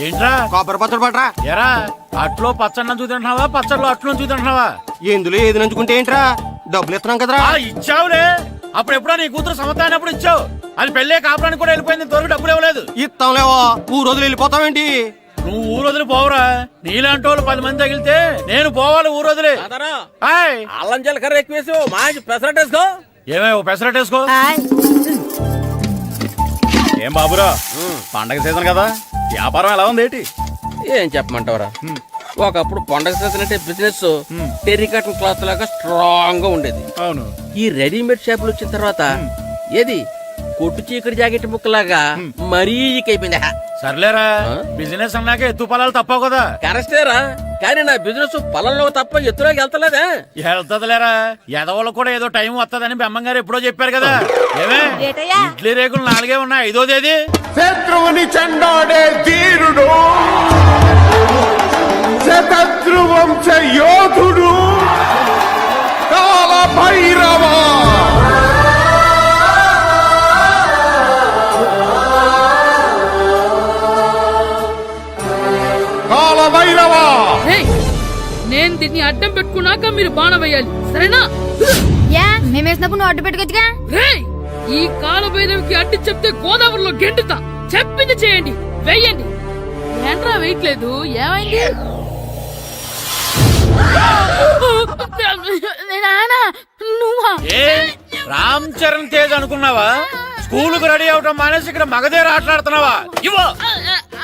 ఏంట్రా కొబ్బరి పచ్చడి పట్రా. ఎరా అట్లో పచ్చడి చూతింటున్నావా పచ్చడిలో అట్లు చూతింటున్నావా? ఎందులో ఏది నంచుకుంటే ఏంట్రా, డబ్బులు ఇస్తున్నాం కదరా. ఇచ్చావులే, అప్పుడు ఎప్పుడో నీ కూతురు సమత అయినప్పుడు ఇచ్చావు. అది పెళ్ళే కాపురానికి కూడా వెళ్ళిపోయింది, ఇంతవరకు డబ్బులు ఇవ్వలేదు. ఇస్తాంలేవా, ఊరు వదిలి వెళ్ళిపోతావేంటి? నువ్వు ఊరు వదిలి పోవురా, నీలాంటి వాళ్ళు 10 మంది తగిలితే నేను పోవాలి ఊరు వదిలి. అల్లం జీలకర్ర ఎక్కువేసి మంచి పెసరట్ వేసుకో. ఏమేమో పెసరట్ వేసుకో. ఏం బాబురా, పండగ సీజన్ కదా, వ్యాపారం ఎలా ఉంది ఏంటి? ఏం చెప్పమంటావరా, ఒకప్పుడు పండగ సీజన్ అంటే బిజినెస్ టెర్రికాటన్ క్లాత్ లాగా స్ట్రాంగ్ గా ఉండేది. అవును, ఈ రెడీమేడ్ షాపులు వచ్చిన తర్వాత ఏది కొట్టు చీకటి జాకెట్ ముక్కలాగా మరీ అయిపోయింది. సర్లేరా, బిజినెస్ అన్నాక ఎత్తు పొలాలు తప్పవు కదా. కరెక్టేరా, కానీ నా బిజినెస్ పొలంలో తప్ప ఎత్తులోకి వెళ్తలేదా? వెళ్తదిలేరా, ఎదవలు కూడా ఏదో టైం వస్తుందని బెమ్మంగారు ఎప్పుడో చెప్పారు కదా. ఏమే ఇడ్లీ రేకులు 4 ఉన్నాయి, 5వ తేదీ. శత్రువుని చెండాడే ధీరుడు, శతద్రు వంశ యోధుడు కాల భైరవ. కాల భైరవ, నేను దీన్ని అడ్డం పెట్టుకున్నాక మీరు బాణ వేయాలి, సరేనా? మేమేసినప్పుడు నువ్వు అడ్డు పెట్టుకోవచ్చుగా. ఈ కాలభైరవికి అడ్డు చెప్తే గోదావరిలో గెంటుతా. చెప్పింది చేయండి, వెయ్యండి. ఏంట్రా వేయట్లేదు, ఏమైంది? రామ్ చరణ్ తేజ్ అనుకున్నావా? స్కూల్ కు రెడీ అవటం మానేసి ఇక్కడ మగధేర ఆటలాడుతున్నావా?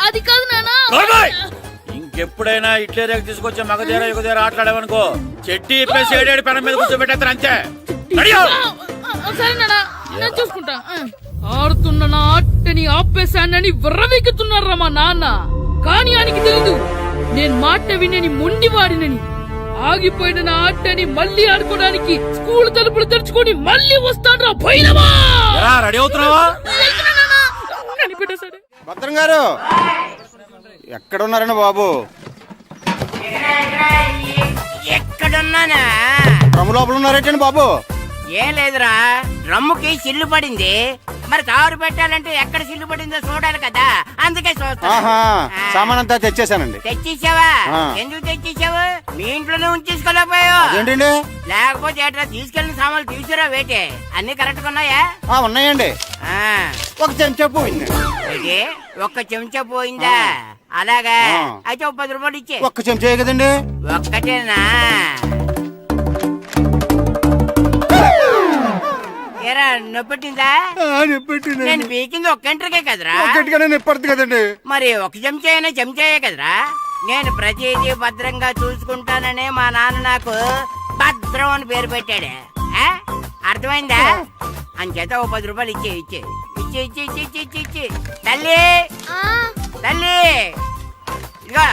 అది కాదు నానా. ఇంకెప్పుడైనా ఇట్లే రేపు తీసుకొచ్చే మగధేర యుగధేర ఆటలాడేవనుకో, చెట్టి ఇప్పేసి 7 పెనం మీద కూర్చోబెట్టేస్తారు అంతే. సరే నానా, నేను చూసుకుంటా. ఆడుతున్న నా ఆటని ఆపేశానని విర్రవీగుతున్నారా మా నాన్న. కానీ ఆయనకి తెలీదు నేను మాట వినని మొండివాడినని. ఆగిపోయిన నా ఆటని మళ్ళీ ఆడుకోవడానికి స్కూల్ తలుపులు తెరుచుకొని మళ్ళీ వస్తాడ్రా భైరవా. రెడీ అవుతున్నావా? కనిపెట్టేశాడు. భద్రం గారు ఎక్కడున్నారండి బాబు? ఎక్కడున్నానా? డ్రమ్ము లోపల ఉన్నారేంటండి బాబు? ఏం లేదురా, డ్రమ్ముకి సిల్లు పడింది. మరి కారు పెట్టాలంటే ఎక్కడ సిల్లు పడిందో చూడాలి కదా, అందుకే చూస్తా. సామాన్ అంతా తెచ్చేసానండి. తెచ్చేసావా? ఎందుకు తెచ్చేసావు? మీ ఇంట్లోనే ఉంచేసుకోలేకపోయావు. ఏంటండి? లేకపోతే ఎట్లా తీసుకెళ్లిన సామాన్లు తీసుకురా వేటే. అన్ని కరెక్ట్ ఉన్నాయా? ఉన్నాయండి. ఒక చెంచా పోయింది. ఒక్క చెంచా పోయిందా? అలాగా, అయితే 10 రూపాయలు ఇచ్చే. ఒక్క చెంచా కదండి? ఒక్కటేనా? ఏరా, నొప్పెట్టిందా? నేను పీకింది ఒక్కంటరికే కదరా. కదండి. మరి ఒక చెంచాయే కదరా. నేను ప్రతిదీ భద్రంగా చూసుకుంటాననే మా నాన్న నాకు భద్రం అని పేరు పెట్టాడు. అర్థమైందా? అంచేత 10 రూపాయలు ఇచ్చే. తల్లి తల్లి, ఇదిగో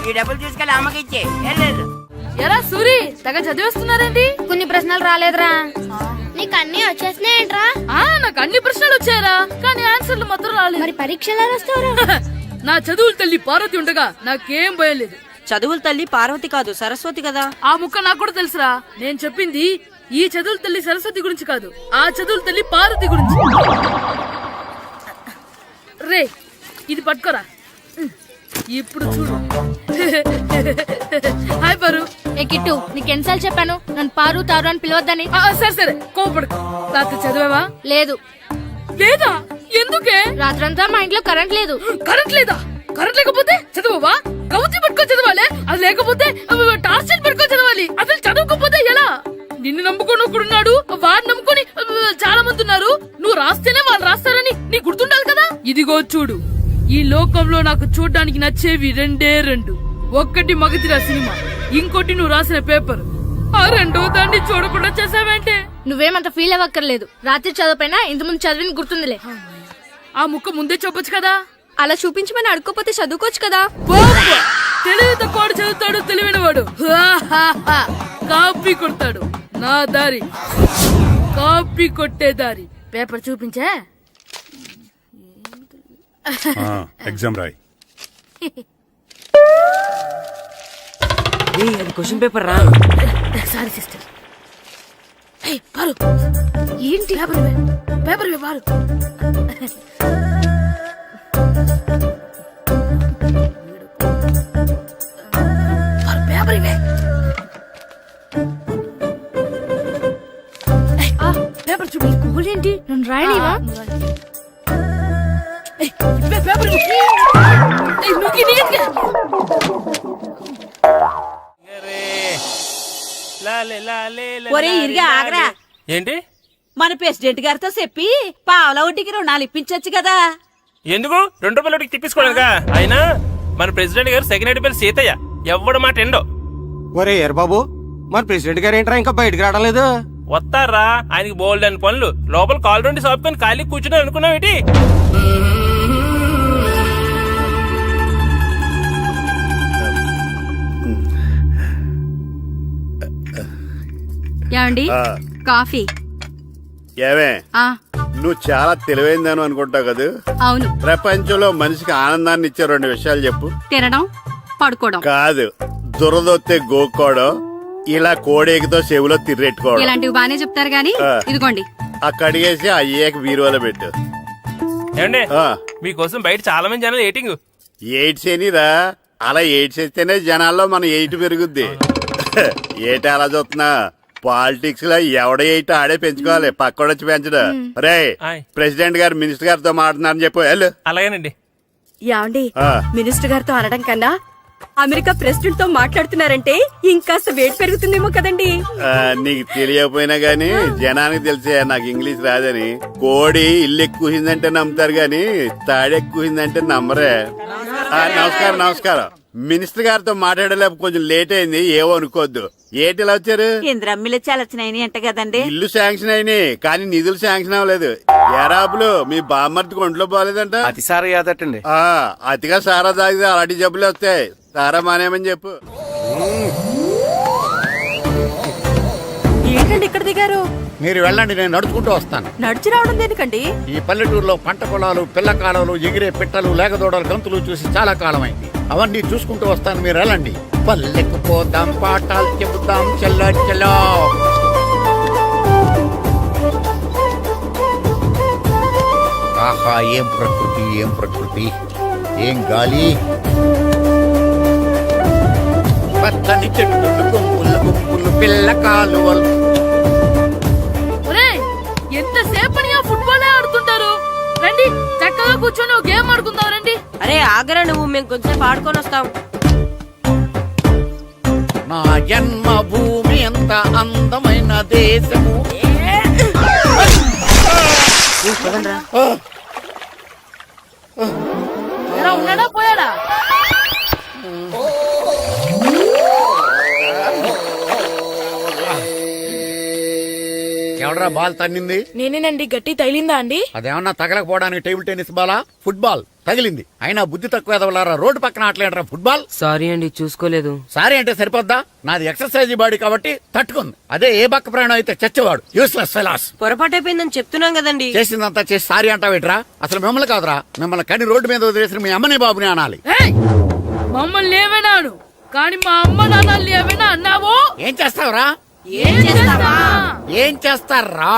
ఈ డబ్బులు తీసుకెళ్ళి అమ్మకి ఇచ్చే. ఎరా సూరి, తెగ చదివేస్తున్నారేంటి? కొన్ని ప్రశ్నలు రాలేదురా. నీకు అన్ని వచ్చేసినాయంట్రా? నాకు అన్ని ప్రశ్నలు వచ్చాయరా, కానీ ఆన్సర్లు మాత్రం రాలేదు. మరి పరీక్షలు రాస్తావురా? నా చదువుల తల్లి పార్వతి ఉండగా నాకేం భయం లేదు. చదువుల తల్లి పార్వతి కాదు, సరస్వతి కదా. ఆ ముక్క నాకు కూడా తెలుసురా. నేను చెప్పింది ఈ చదువుల తల్లి సరస్వతి గురించి కాదు, ఆ చదువుల తల్లి పార్వతి గురించి. రే, ఇది పట్టుకోరా. ఇప్పుడు చూడు. హాయ్ పారు. ఏ కిట్టు, నీకెన్నిసార్లు చెప్పాను నన్ను పారు తారు అని పిలవద్దని? సరే కోపడుకో. రాత్రి చదివావా? లేదు. లేదా? ఎందుకే? రాత్రంతా మా ఇంట్లో కరెంట్ లేదు. కరెంట్ లేదా? కరెంట్ లేకపోతే చదవవా? కవచి పట్టుకొని చదవాలి, అది లేకపోతే టార్చ్ పట్టుకొని చదవాలి. అసలు చదవకపోతే ఎలా? నిన్ను నమ్ముకొని ఒకడున్నాడు, వాడిని నమ్ముకొని చాలా మంది ఉన్నారు. నువ్వు రాస్తేనే వాళ్ళు రాస్తారని నీకు గుర్తుండాలి కదా. ఇదిగో చూడు, ఈ లోకంలో నాకు చూడ్డానికి నచ్చేవి 2. ఒక్కటి మగధిర సినిమా, ఇంకోటి నువ్వు రాసిన పేపర్. ఆ 2వ దాన్ని చూడకుండా చేసావేంటే? నువ్వేమంత ఫీల్ అవ్వక్కర్లేదు. రాత్రి చదవపోయినా ఇంతకుముందు చదివిన గుర్తుందిలే. ఆ ముక్క ముందే చెప్పొచ్చు కదా. అలా చూపించమని అడుక్కోపోతే చదువుకోవచ్చు కదా. తెలివి తక్కువ చదువుతాడు, తెలివైన వాడు కాపీ కొడతాడు. నా దారి కాపీ కొట్టే దారి. పేపర్ చూపించే. ఎగ్జామ్ రాయి. అది క్వశ్చన్ పేపర్ రా. Sorry sister. పారు, ఏంటి పేపర్? పారు పేపర్ ఇవే. పేపర్ చూడు. గోల్ ఏంటి నన్ను రాయనివా? పేపర్ ఒరే ఇరిగా ఆగరా. ఏంటి మన ప్రెసిడెంట్ గారితో చెప్పి పావుల వడ్డీకి రుణాలు ఇప్పించొచ్చు కదా. ఎందుకు 2 రూపాయలు తిప్పించుకోలేదుగా. అయినా మన ప్రెసిడెంట్ గారు సెకండ్ హెడ్ పేరు సీతయ్య, ఎవడు మాట ఎండో. ఒరే ఎర్ బాబు, మరి ప్రెసిడెంట్ గారు ఏంట్రా ఇంకా బయటకు రావడం లేదు? వస్తారా, ఆయనకి బోల్డ్ అని పనులు. లోపల కాల్ రెండు సాపుకొని ఖాళీ కూర్చుని అనుకున్నావు ఏంటి? ఏమండి కాఫీ? ఏమే ఆ నువ్వు చాలా తెలివైందని అనుకుంటావు కదా. అవును. ప్రపంచంలో మనిషికి ఆనందాన్ని ఇచ్చే 2 విషయాలు చెప్పు. తినడం, పడుకోవడం. కాదు, దురదొత్తే గోక్కోవడం, ఇలా కోడేకితో చెవులో తిర్రెట్టుకోవడం. ఇలాంటివి బానే చెప్తారు గానీ ఇదిగోండి. కడిగేసి అయ్యేక బీరువాలో పెట్టు. ఏమండి ఆ, మీకోసం బయట చాలా మంది జనాలు ఏటింగ్. ఎయిడ్స్ ఏనిరా, అలా ఎయిడ్స్ వేస్తేనే జనాల్లో మన ఎయిట్ పెరుగుద్ది. ఏటి అలా చూస్తున్నా? పాలిటిక్స్ లో ఎవడ ఎయిట్ ఆడే పెంచుకోవాలి, పక్కడొచ్చి పెంచడు. రే ఆయ్. ప్రెసిడెంట్ గారు మినిస్టర్ గారితో మాట్లాడుతున్నారని చెప్పు. వెళ్ళు. అలాగేనండి. యాండి ఆ. మినిస్టర్ గారితో అనడం కన్నా అమెరికా ప్రెసిడెంట్ తో మాట్లాడుతున్నారంటే ఇంకాస్త వేడి పెరుగుతుందేమో కదండి. నీకు తెలియకపోయినా గానీ జనానికి తెలిసే నాకు ఇంగ్లీష్ రాదని. కోడి ఇల్లు ఎక్కువసిందంటే నమ్ముతారు గాని తాడెక్కువసిందంటే నమ్మరే. నమస్కారం నమస్కారం. మినిస్టర్ గారితో మాట్లాడలేక కొంచెం లేట్ అయింది, ఏవో అనుకోవద్దు. ఏటి ఇలా వచ్చారు? ఇంద్రమ్మిలు చాలచ్చినాయని అంట కదండి. ఇల్లు శాంక్షన్ అయినాయి కానీ నిధులు శాంక్షన్ అవ్వలేదు. ఎరాబులు మీ బామ్మర్తికి ఒంట్లో పోలేదంట. అతిసారి యాదటండి. అతిగా సారా తాగితే అలాంటి జబ్బులు వస్తాయి. సారా మానేమని చెప్పు. ఏంటండి ఇక్కడ దిగారు? మీరు వెళ్ళండి, నేను నడుచుకుంటూ వస్తాను. నడిచి రావడం దేనికండి? ఈ పల్లెటూరులో పంట పొలాలు, పిల్ల కాలాలు, ఎగిరే పిట్టలు, లేగదోడలు, గంతులు చూసి చాలా కాలం అయింది. అవన్నీ చూసుకుంటూ వస్తాను, మీరు వెళ్ళండి. పల్లెకు పోదాం, పాఠాలు చెబుతాం, చెల్లో చెల్లో. ఆహా, ఏం ప్రకృతి, ఏం ప్రకృతి, ఏం గాలి. పచ్చని చెట్లు, గుంపులు గుంపులు, పిల్ల కాలువలు. ఎంతసేపని ఆ ఫుట్బాల్ ఆడుతుంటారు. రండి చక్కగా కూర్చొని ఒక గేమ్ ఆడుకుందాం. రండి. అరే ఆగరా నువ్వు, మేము కొంచెం ఆడుకొని వస్తాం. నా జన్మ భూమి ఎంత అందమైన దేశము. ఎలా ఉన్నాడా, పోయాడా? ఎవడరా బాల్ తన్నింది? నేనేనండి. గట్టి తగిలిందా అండి? అదేమన్నా తగలకపోవడానికి టేబుల్ టెన్నిస్ బాలా, ఫుట్బాల్ తగిలింది. అయినా బుద్ధి తక్కువ ఎదవలారా, రోడ్డు పక్కన ఆటలేడరా ఫుట్బాల్. సారీ అండి, చూసుకోలేదు. సారీ అంటే సరిపోద్దా? నాది ఎక్సర్సైజ్ బాడీ కాబట్టి తట్టుకుంది. అదే ఏ బక్క ప్రాణం అయితే చచ్చేవాడు. Useless fellas. పొరపాటు అయిపోయిందని చెప్తున్నాం కదండి. చేసిందంతా చేసి సారీ అంటావేట్రా? అసలు మిమ్మల్ని కాదురా, మిమ్మల్ని కని రోడ్డు మీద వదిలేసిన మీ అమ్మని బాబుని అనాలి. ఏయ్! మమ్మల్ని ఏమైనాను కానీ మా అమ్మ నాన్నల్ని ఏమైనా అన్నావో? ఏం చేస్తావురా? ఏం చేస్తావా? ఏం చేస్తారా?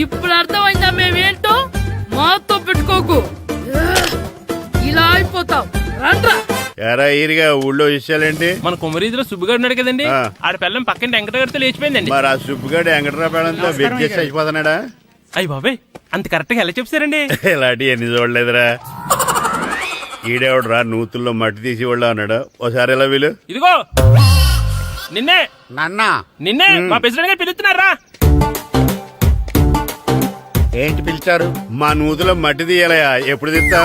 ఇప్పుడు అర్థమైందా మేమేంటో? మాతో పెట్టుకోకు, ఇలా అయిపోతాం. రండ్రా. ఎరా ఈరిగా ఊళ్ళో విషయాలేంటి? మన కుమరీధిలో సుబ్బుగాడు ఉన్నాడు కదండి, ఆ. ఆడ పిల్లం పక్కన వెంకటగారితో లేచిపోయిందండి. మరి ఆ సుబ్బుగాడు వెంకటరాపేడంతో వెజ్ అయిపోతున్నాడా? అయ్యి బాబాయ్, అంత కరెక్ట్ గా ఎలా చెప్తారండి? ఇలాంటి ఎన్ని చూడలేదురా. ఈడేవడరా నూతుల్లో మట్టి తీసి వాళ్ళు అన్నాడు. ఓసారి ఎలా వీలు? ఇదిగో నిన్నే నాన్న నిన్నే మా ప్రెసిడెంట్ గారు పిలుస్తున్నారా? ఏంటి పిలిచారు? మా నూతులో మట్టి తీయాలయా. ఎప్పుడు తీస్తా?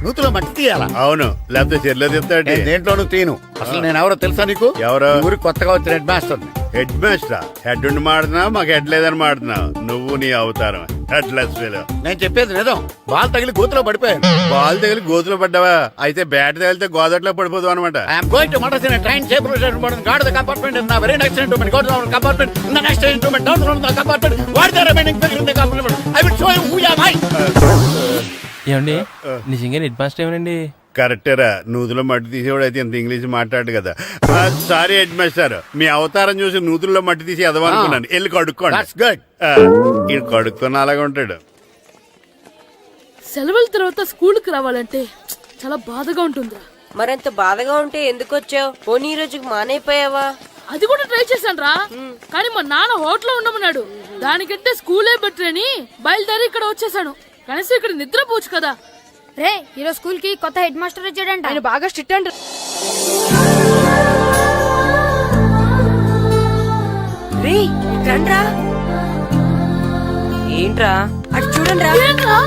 నూతులో మట్టి తీయాలా? అవును, లేకపోతే చెర్లో తీస్తాడు. నేను దేంట్లోనూ తీను. అసలు నేను ఎవరో తెలుసా నీకు? ఎవరు? ఊరికి కొత్తగా వచ్చిన head master. Head master? Head ఉండి మాడుతున్నావు, మాకు హెడ్ లేదని మాడుతున్నావు. నువ్వు నీ అవతారం హెడ్ లెస్ ఫెలో. నేను చెప్పేది నిజం. బాల్ తగిలి గోతులో పడిపోయాను. బాల్ తగిలి గోతులో పడ్డావా? అయితే బ్యాట్ తగిలితే గోదట్లో పడిపోదు అనమాట. I am going to motor train guard the compartment in the very next instrument. Go to the compartment in the next instrument. Down from the compartment. What the remaining people in the compartment. I will show you who am I. ఏమండి నిజంగా head master ఏమనండి? కరెక్టేరా నూతులో మట్టి తీసేవాడు అయితే ఇంత English మాట్లాడు కదా. Sorry head master, మీ అవతారం చూసి నూతుల్లో మట్టి తీసి ఎదవనుకున్నాను. వెళ్ళి కడుక్కోండి. That's good. ఈడు కడుక్కున్న అలాగే ఉంటాడు. సెలవుల తర్వాత స్కూల్కి రావాలంటే చాలా బాధగా ఉంటుందిరా. మరంత బాధగా ఉంటే ఎందుకు వచ్చావు? పోనీ ఈ రోజుకి మానైపోయావా? అది కూడా ట్రై చేశాను రా, కానీ మా నాన్న హోటల్లో ఉండమన్నాడు. దానికంటే స్కూలే బెటర్ అని బయలుదేరి ఇక్కడ వచ్చేసాను. కనీసం ఇక్కడ నిద్రపోవచ్చు కదా. రే ఈరోజు స్కూల్ కి కొత్త హెడ్ మాస్టర్ వచ్చాడంట. ఆయన బాగా స్ట్రిక్ట్ అంట. రే రండ్రా. ఏంట్రా అటు చూడండి రా. ఏంట్రా?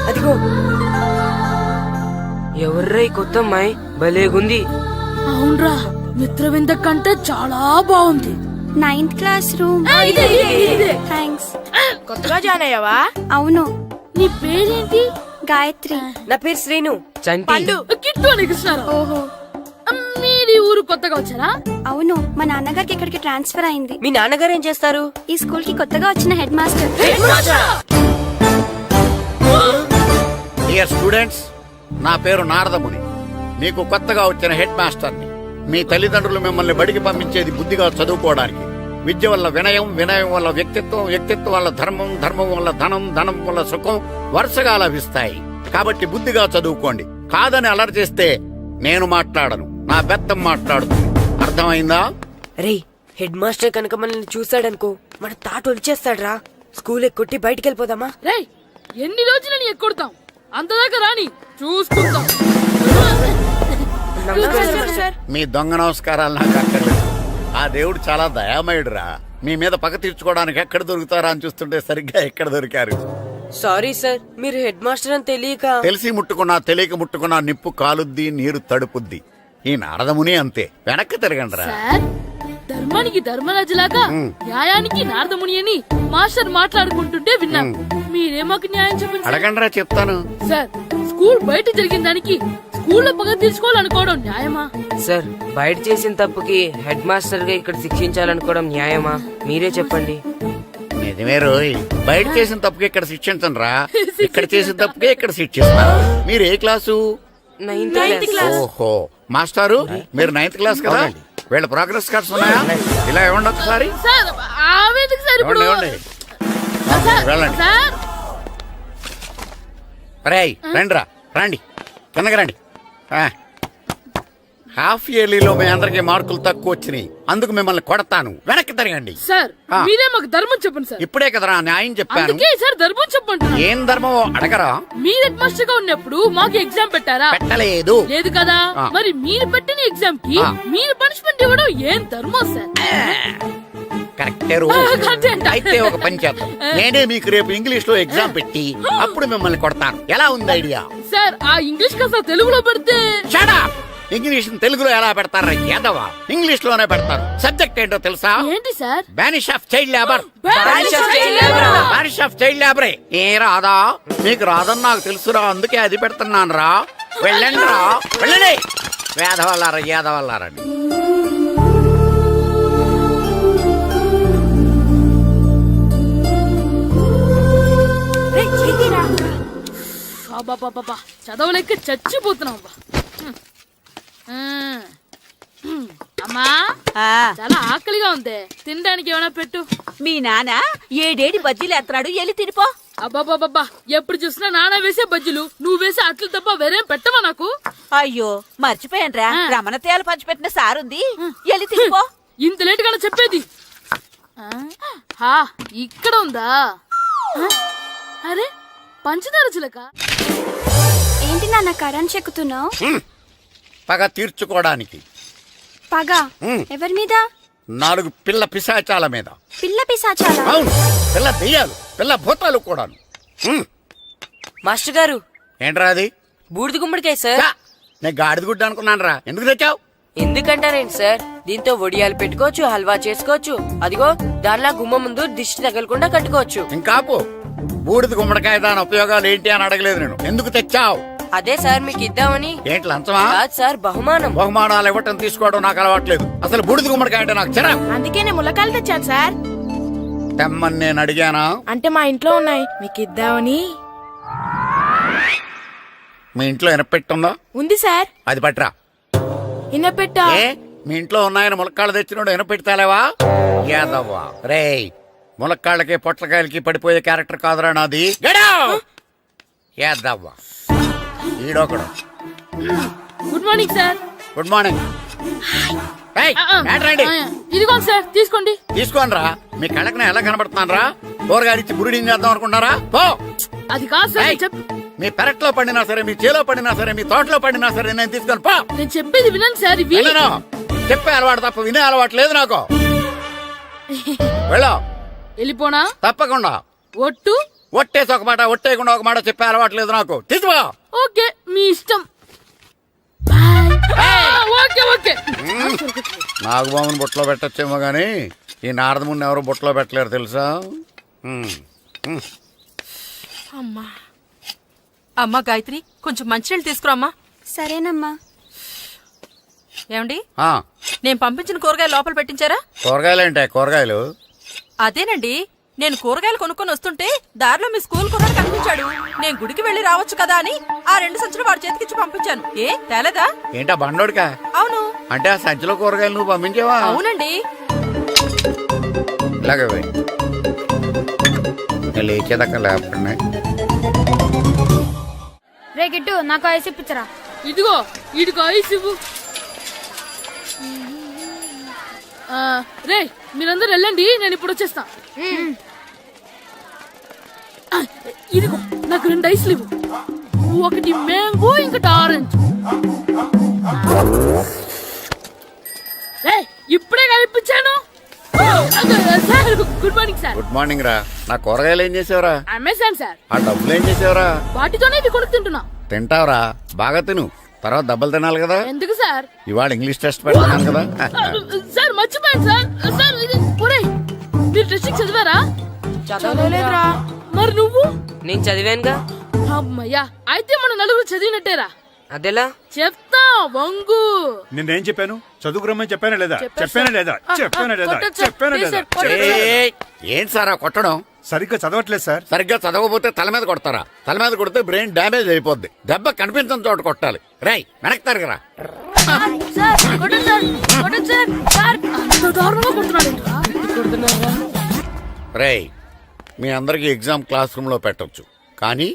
అదిగో ఎవర్రా ఈ కొత్త అమ్మాయి? భలేగుంది. అవునరా, మిత్రవింద కంటే చాలా బాగుంది. 9th class room. థ్యాంక్స్. కొత్తగా జాయిన్ అయ్యావా? అవును. నీ పేరేంటి? గాయత్రి. నా పేరు శ్రీను. పండు. కిట్టు అని కృష్ణారావు. ఓహో. మీరు ఈ ఊరు కొత్తగా వచ్చారా? అవును, మా నాన్నగారికి ఇక్కడికి ట్రాన్స్ఫర్ అయింది. మీ నాన్నగారు ఏం చేస్తారు? ఈ స్కూల్ కి కొత్తగా వచ్చిన హెడ్ మాస్టర్. డియర్ స్టూడెంట్స్, నా పేరు నారదముని. మీకు కొత్తగా వచ్చిన హెడ్ మాస్టర్ని. మీ తల్లిదండ్రులు మిమ్మల్ని బడికి పంపించేది బుద్ధిగా చదువుకోవడానికి. విద్య వల్ల వినయం, వినయం వల్ల వ్యక్తిత్వం, వ్యక్తిత్వం వల్ల ధర్మం, ధర్మం వల్ల ధనం, ధనం వల్ల సుఖం వరుసగా లభిస్తాయి. కాబట్టి బుద్ధిగా చదువుకోండి. కాదని అలర్ చేస్తే నేను మాట్లాడను, నా బెత్తం మాట్లాడుతుంది. అర్థమైందా? రే హెడ్ మాస్టర్ కనుక మనల్ని చూసాడనుకో మన తాట వచ్చేస్తాడ్రా. స్కూల్ ఎక్కొట్టి బయటికి వెళ్ళిపోదామా? రేయ్, ఎన్ని రోజులని ఎక్కొడతాం? అంతదాకా రాని చూసుకుంటాం. మీ దొంగ నమస్కారాలు నాకు అక్కర్లేదు. ఆ దేవుడు చాలా దయామయుడురా. మీ మీద పగ తీర్చుకోవడానికి ఎక్కడ దొరుకుతారా అని చూస్తుంటే సరిగ్గా ఎక్కడ దొరికారు. సారీ సార్, మీరు హెడ్ మాస్టర్ అని తెలియక. తెలిసి ముట్టుకున్నా తెలియక ముట్టుకున్నా నిప్పు కాలుద్ది, నీరు తడుపుద్ది. ఈ నారదముని అంతే. వెనక్కి తిరగండిరా. సార్, ధర్మానికి ధర్మరాజులాగా న్యాయానికి నారదముని అని మాస్టర్ మాట్లాడుకుంటుంటే విన్నాం. మీరే మాకు న్యాయం చెప్పండి. అడగండిరా, చెప్తాను. సార్, స్కూల్ బయట జరిగిన దానికి స్కూల్లో పగ తీర్చుకోవాలనుకోవడం న్యాయమా? సార్, బయట చేసిన తప్పుకి హెడ్ మాస్టర్ గా ఇక్కడ శిక్షించాలనుకోవడం న్యాయమా? మీరే చెప్పండి. నిజమే రోయ్, బయట చేసిన తప్పుకి ఇక్కడ శిక్షించండి రా. ఇక్కడ చేసిన తప్పుకే ఇక్కడ శిక్షిస్తా. మీరు ఏ క్లాసు? 9th class. ఓహో, మాస్టారు మీరు 9th క్లాస్ కదా. వీళ్ళ ప్రోగ్రెస్ కార్డ్స్ ఉన్నాయా? ఇలా ఇవ్వండి ఒకసారి. సార్, ఆవేదకు సార్ ఇప్పుడు. ఇవ్వండి. వెళ్ళండి. సార్, రేయ్ రండిరా, రండి కిందకి రండి. హాఫ్ ఇయర్లీలో మీ అందరికి మార్కులు తక్కువ వచ్చినాయి, అందుకు మిమ్మల్ని కొడతాను. వెనక్కి తిరగండి. సార్ మీరే మాకు ధర్మం చెప్పండి సార్. ఇప్పుడే కదరా న్యాయం చెప్పాను. అందుకే సార్ ధర్మం చెప్పండి. ఏం ధర్మమో అడగరా? మీరు హెడ్ మాస్టర్ గా ఉన్నప్పుడు మాకు ఎగ్జామ్ పెట్టారా? పెట్టలేదు. లేదు కదా. మరి మీరు పెట్టిన ఎగ్జామ్ కి మీరు పనిష్మెంట్ ఇవ్వడం ఏం ధర్మం సార్? కరెక్టే రో. అయితే ఒక పని చేద్దాం, నేనే మీకు రేపు ఇంగ్లీష్ లో ఎగ్జామ్ పెట్టి అప్పుడు మిమ్మల్ని కొడతాను. ఎలా ఉంది ఐడియా? సార్, ఆ ఇంగ్లీష్ కాస్త తెలుగులో పెడితే. Shut up! ఇంగ్లీష్ తెలుగులో ఎలా పెడతారా యాదవా? ఇంగ్లీష్ లోనే పెడతారు. సబ్జెక్ట్ ఏంటో తెలుసా? ఏంటి sir? Banish of child labour. Banish of child labor. Banish of child లేబరే. ఏ రాదా? మీకు రాదని నాకు తెలుసురా, అందుకే అది పెడుతున్నాను రా. వెళ్ళండి రా, వెళ్ళండి. వేదవల్లారా, యాదవల్లారండి. చదవలేక చచ్చిపోతున్నాం. అమ్మా, చాలా ఆకలిగా ఉంది, తినడానికి ఏమైనా పెట్టు. మీ నాన్న ఏడేడి బజ్జీలు ఎత్తాడు, ఎల్లి తినిపో. అబ్బాబాబా, ఎప్పుడు చూసినా నాన్న వేసే బజ్జీలు, నువ్వు వేసే అట్లు తప్ప వేరేం పెట్టవా నాకు? అయ్యో మర్చిపోయానురా, రమణ తేలు పంచిపెట్టిన సారుంది, ఎల్లి తినిపో. ఇంత లేట్ గా చెప్పేది. ఇక్కడ ఉందా? అరే, పంచదార చిలక. ఏంటి నాన్న కరెంట్ చెక్కుతున్నావు? పగ తీర్చుకోవడానికి. పగ ఎవరి మీద? 4 పిల్ల పిశాచాల మీద. పిల్ల పిశాచాలా? అవును, పిల్ల దెయ్యాలు, పిల్ల భూతాలు కూడాను. మాస్టర్ గారు, ఏంట్రా అది? బూడిద గుమ్మడికాయ సార్. నేను గాడిద గుడ్డ అనుకున్నాను రా. ఎందుకు తెచ్చావు? ఎందుకంటారేంటి సార్, దీంతో వడియాలు పెట్టుకోవచ్చు, హల్వా చేసుకోవచ్చు. అదిగో దానిలా గుమ్మ ముందు దిష్టి తగలకుండా కట్టుకోవచ్చు. ఇంకాపు, బూడిద గుమ్మడికాయ దాని ఉపయోగాలు ఏంటి అని అడగలేదు నేను. ఎందుకు తెచ్చావు? అదే సార్ మీకు ఇద్దామని. ఏంటి లంచమా? కాదు సార్, బహుమానం. బహుమానాలు ఇవ్వటం తీసుకోవడం నాకు అలవాట్లేదు. అసలు బూడిద గుమ్మడికాయ అంటే నాకు చిరాకు. అందుకే నేను ములకాయలు తెచ్చాను సార్. తెమ్మని నేను అడిగానా? అంటే మా ఇంట్లో ఉన్నాయి, మీకు ఇద్దామని. మీ ఇంట్లో ఎనపెట్టుందా? ఉంది సార్. అది పట్రా. ఇన్నపెట్టా? ఏ మీ ఇంట్లో ఉన్నాయని ములక్కాళ్ళు తెచ్చినోడు ఎనపెడతాలేవా? యాదవ్వా రేయ్, ములక్కాళ్ళకి పొట్లకాయలకి పడిపోయే క్యారెక్టర్ కాదురా నాది. యాదవ్వా ఈడొకడు. Good morning sir. Good morning. ఇదిగోండి సార్, తీసుకోండి. తీసుకోనరా, మీ కళ్ళకి నేను ఎలా కనబడుతున్నాను రా? కూరగాయలిచ్చి బురిడింగ్ చేద్దాం అనుకుంటారా? పో. అది కాదు సార్. మీ పెరట్లో పండినా సరే, మీ చేలో పండినా సరే, మీ తోటలో పండినా సరే నేను తీసుకొని పో. నేను చెప్పేది వినండి సార్. ఇవి వినను. చెప్పే అలవాటు తప్ప వినే అలవాటు లేదు నాకు. వెళ్ళో. వెళ్ళిపోనా? తప్పకుండా. ఒట్టు? ఒట్టేసి ఒక మాట, ఒట్టేయకుండా ఒక మాట చెప్పే అలవాటు లేదు నాకు. తీసుకో. ఓకే, మీ ఇష్టం. Okay okay. నాగబాబుని బుట్టలో పెట్టచ్చేమో గాని ఈ నారదముని ఎవరు బుట్టలో పెట్టలేరు తెలుసా? అమ్మా గాయత్రి, కొంచెం మంచినీళ్ళు తీసుకురామ్మా. సరేనమ్మా. ఏమండి, ఆ, నేను పంపించిన కూరగాయలు లోపల పెట్టించారా? కూరగాయలేంటే కూరగాయలు? అదేనండి, నేను కూరగాయలు కొనుక్కొని వస్తుంటే దారిలో మీ స్కూల్ కుర్రాడు కనిపించాడు. నేను గుడికి వెళ్లి రావచ్చు కదా అని ఆ 2 సంచులు వాడి చేతికిచ్చి పంపించాను. ఏ తేలేదా? ఏంటా బండోడికా? అవును. అంటే ఆ సంచిలో కూరగాయలు నువ్వు పంపించావా? అవునండి. ఇలాగే పోయి లేచేదాకా లేపండి. రే గిట్టు, నాకు ఐస్ ఇప్పించరా. ఇదిగో ఇదిగో ఐస్ ఇవ్వు. రే మీరందరూ వెళ్ళండి, నేను ఇప్పుడు వచ్చేస్తా. ఇదిగో నాకు 2 ఐస్లు ఇవ్వు. ఒకటి మ్యాంగో, ఇంకటి ఆరెంజ్. ఇప్పుడే ఇప్పించాను. Sir good morning sir. Good morning రా. నా కూరగాయలు ఏం చేసావురా? Amazon sir. ఆ డబ్బులు ఏం చేసావురా? వాటితోనే ఇవి కొనుక్కు తింటున్నా. తింటావురా, బాగా తిను. తర్వాత దెబ్బలు తినాలి కదా. ఎందుకు సార్? ఇవాళ ఇంగ్లీష్ టెస్ట్ పెడతాను కదా. సార్ మర్చిపోయాను సార్. సార్ మీరు టెస్టింగ్ చదివారా? చదవలేదురా. మరి నువ్వు? నేను చదివానుగా. అమ్మయ్యా, అయితే మన నలుగురు చదివినట్టేరా. అదెలా? చెప్తా వంగు. నిన్నేం చెప్పాను? చదువుకురమ్మని చెప్పానా లేదా? చెప్పానా లేదా? చెప్పానా లేదా? కొట్టొచ్చు. చెప్పానా ప్లీజ్ లేదా? సార్, కొట్టొచ్చు. ఏయ్, ఏంటి సార్ ఆ కొట్టడం? సరిగ్గా చదవట్లేదు సార్. సరిగ్గా చదవకపోతే తల మీద కొడతారా? తల మీద కొడితే బ్రెయిన్ డ్యామేజ్ అయిపోద్ది. దెబ్బ కనిపించిన చోట కొట్టాలి. రై వెనక్కి తరగరా. సార్ కొట్టండి సార్, కొట్టండి సార్. సార్ అంత దారుణంగా కొడుతున్నాడు. రేయ్, మీ అందరికి ఎగ్జామ్ క్లాస్ రూమ్ లో పెట్టొచ్చు, కానీ